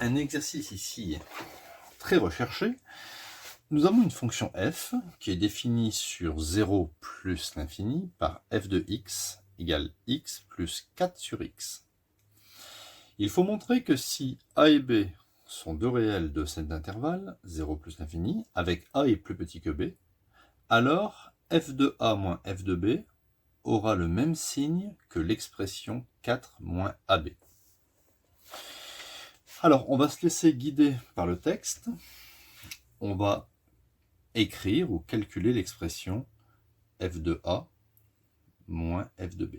un exercice ici très recherché. Nous avons une fonction f qui est définie sur 0 plus l'infini par f de x égale x plus 4 sur x. Il faut montrer que si a et b sont deux réels de cet intervalle, 0 plus l'infini, avec a est plus petit que b, alors f de a moins f de b aura le même signe que l'expression 4 moins ab. Alors, on va se laisser guider par le texte. On va écrire ou calculer l'expression f de a moins f de b.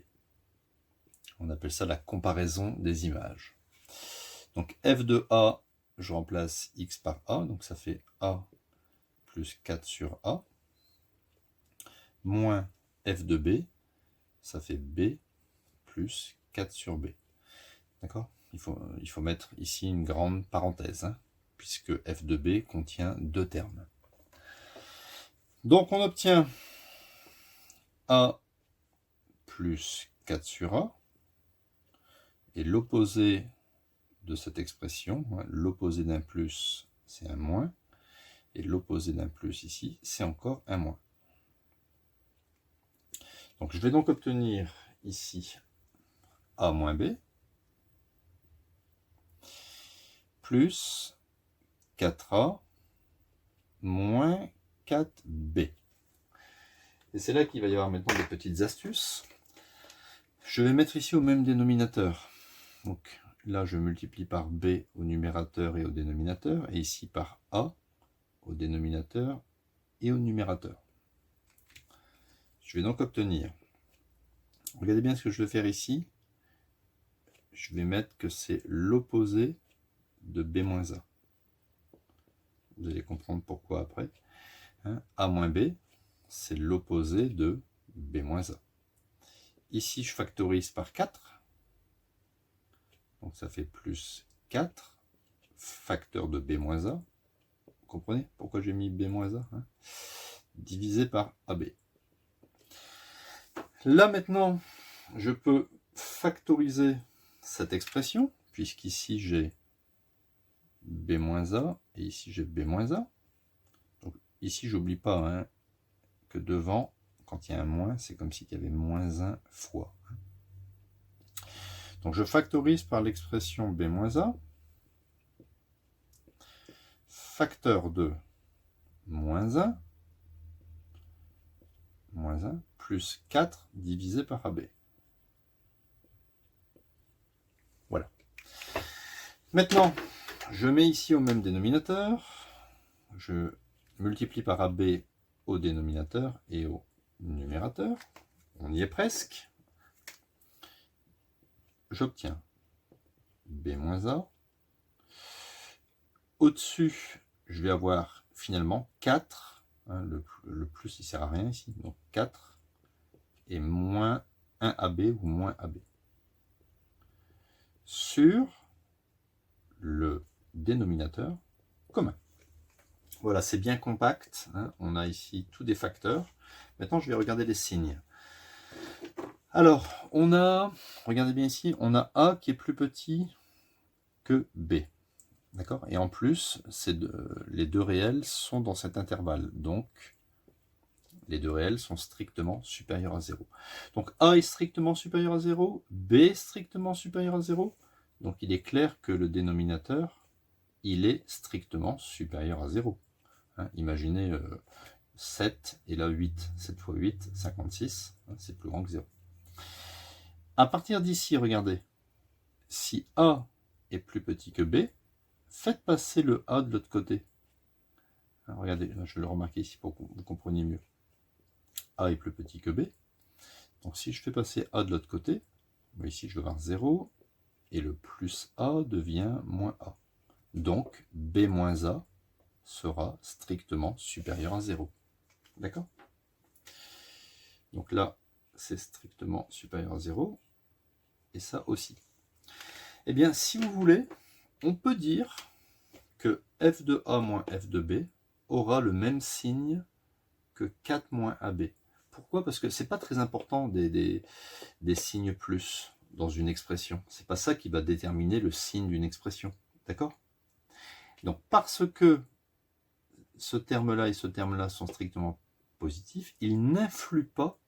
On appelle ça la comparaison des images. Donc f de a, je remplace x par a, donc ça fait a plus 4 sur a, moins f de b, ça fait b plus 4 sur b. D'accord ? Il faut mettre ici une grande parenthèse, puisque f de b contient deux termes. Donc on obtient a plus 4 sur a, et l'opposé de cette expression, l'opposé d'un plus, c'est un moins, et l'opposé d'un plus ici, c'est encore un moins. Donc je vais donc obtenir ici a moins b, plus 4a moins 4b. Et c'est là qu'il va y avoir maintenant des petites astuces. Je vais mettre ici au même dénominateur. Donc là, je multiplie par b au numérateur et au dénominateur, et ici par a au dénominateur et au numérateur. Je vais donc obtenir, regardez bien ce que je vais faire ici, je vais mettre que c'est l'opposé de b moins a. Vous allez comprendre pourquoi après. A moins b, c'est l'opposé de b moins a. Ici, je factorise par 4. Donc ça fait plus 4 facteur de b moins a. Vous comprenez pourquoi j'ai mis b moins a, divisé par ab. Là maintenant, je peux factoriser cette expression, puisqu'ici j'ai b moins a et ici j'ai b moins a. Donc ici, j'oublie pas que devant, quand il y a un moins, c'est comme s'il y avait moins 1 fois. Donc je factorise par l'expression b moins a, facteur de moins 1, plus 4 divisé par ab. Voilà. Maintenant, je mets ici au même dénominateur, je multiplie par ab au dénominateur et au numérateur. On y est presque. J'obtiens b moins a. Au-dessus, je vais avoir finalement 4. Le plus, il ne sert à rien ici. Donc 4 et moins 1 ab ou moins ab. Sur le dénominateur commun. Voilà, c'est bien compact. On a ici tous des facteurs. Maintenant, je vais regarder les signes. Alors, on a, regardez bien ici, on a A qui est plus petit que B. D'accord ? Et en plus, les deux réels sont dans cet intervalle. Donc, les deux réels sont strictement supérieurs à 0. Donc, A est strictement supérieur à 0, B est strictement supérieur à 0. Donc, il est clair que le dénominateur, il est strictement supérieur à 0. Imaginez 7 et là 8. 7 fois 8, 56. C'est plus grand que 0. À partir d'ici, regardez, si A est plus petit que B, faites passer le A de l'autre côté. Regardez, je vais le remarquer ici pour que vous compreniez mieux. A est plus petit que B. Donc si je fais passer A de l'autre côté, ici je vais avoir 0, et le plus A devient moins A. Donc B moins A sera strictement supérieur à 0. D'accord ? Donc là, c'est strictement supérieur à 0, et ça aussi. Eh bien, si vous voulez, on peut dire que f de a moins f de b aura le même signe que 4 moins ab. Pourquoi ? Parce que ce n'est pas très important des signes plus dans une expression. Ce n'est pas ça qui va déterminer le signe d'une expression. D'accord ? Donc, parce que ce terme-là et ce terme-là sont strictement positifs, ils n'influent pas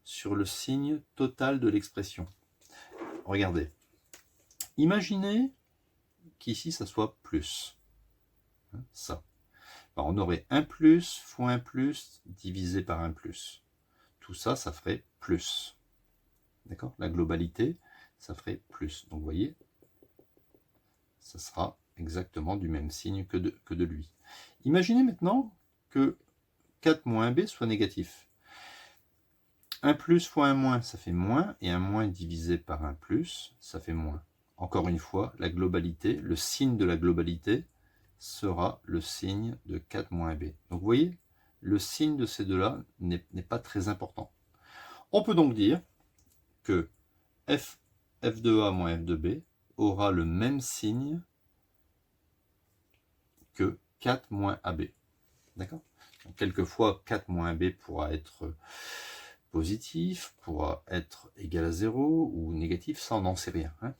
sur le signe total de l'expression. Regardez. Imaginez qu'ici, ça soit plus. Ça. Alors, on aurait 1 plus fois 1 plus divisé par 1 plus. Tout ça, ça ferait plus. D'accord? La globalité, ça ferait plus. Donc, vous voyez, ça sera exactement du même signe que de lui. Imaginez maintenant que 4 moins b soit négatif. 1 plus fois 1 moins, ça fait moins, et 1 moins divisé par 1 plus, ça fait moins. Encore une fois, la globalité, le signe de la globalité sera le signe de 4 moins b. Donc vous voyez, le signe de ces deux-là n'est pas très important. On peut donc dire que f de a moins f de b aura le même signe que 4 moins ab. D'accord? Quelquefois, 4 moins ab pourra être positif, pourra être égal à 0 ou négatif, ça on n'en sait rien. Hein.